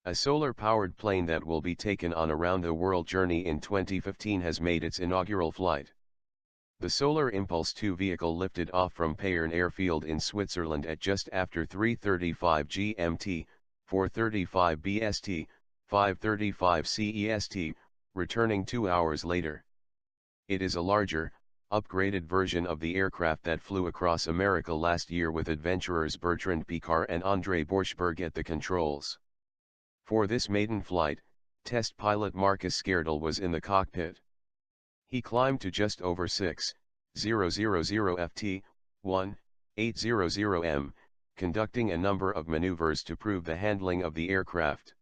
A solar-powered plane that will be taken on a round-the-world journey in 2015 has made its inaugural flight. The Solar Impulse 2 vehicle lifted off from Payerne airfield in Switzerland at just after 3:35 GMT, 4:35 BST, 5:35 CEST, returning 2 hours later. It is a larger, upgraded version of the aircraft that flew across America last year with adventurers Bertrand Piccard and Borschberg at the controls. For this maiden flight, test pilot Markus Scherdel was in the cockpit. He climbed to just over 6,000 ft, 1,800 m, conducting a number of maneuvers to prove the handling of the aircraft.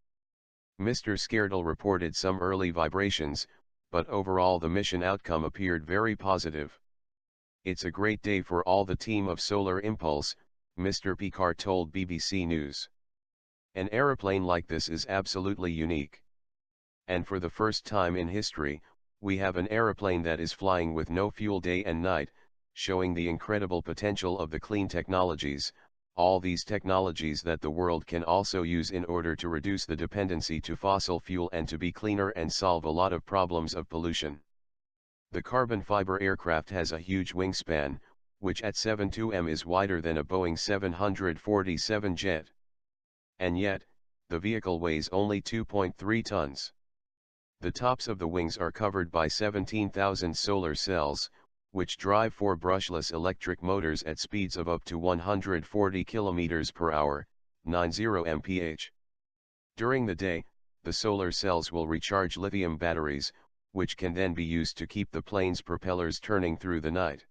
Mr. Scherdel reported some early vibrations, but overall the mission outcome appeared very positive. "It's a great day for all the team of Solar Impulse," Mr. Piccard told BBC News. "An aeroplane like this is absolutely unique. And for the first time in history, we have an aeroplane that is flying with no fuel day and night, showing the incredible potential of the clean technologies, all these technologies that the world can also use in order to reduce the dependency to fossil fuel and to be cleaner and solve a lot of problems of pollution. The carbon fiber aircraft has a huge wingspan, which at 7.2 m is wider than a Boeing 747 jet. And yet, the vehicle weighs only 2.3 tons. The tops of the wings are covered by 17,000 solar cells, which drive 4 brushless electric motors at speeds of up to 140 km per hour, 90 mph. During the day, the solar cells will recharge lithium batteries, which can then be used to keep the plane's propellers turning through the night.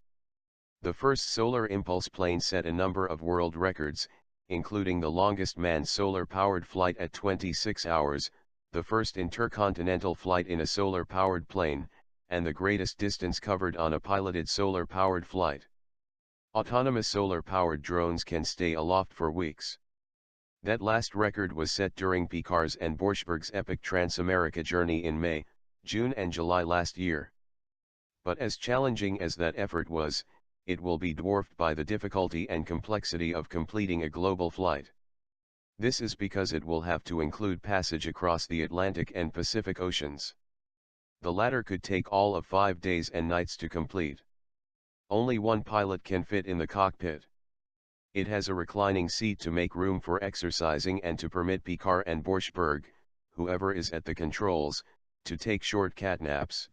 The first Solar Impulse plane set a number of world records, including the longest manned solar-powered flight at 26 hours, the first intercontinental flight in a solar-powered plane, and the greatest distance covered on a piloted solar-powered flight. Autonomous solar-powered drones can stay aloft for weeks. That last record was set during Piccard's and Borschberg's epic Trans-America journey in May, June and July last year. But as challenging as that effort was, it will be dwarfed by the difficulty and complexity of completing a global flight. This is because it will have to include passage across the Atlantic and Pacific Oceans. The latter could take all of 5 days and nights to complete. Only one pilot can fit in the cockpit. It has a reclining seat to make room for exercising and to permit Piccard and Borschberg, whoever is at the controls, to take short cat naps.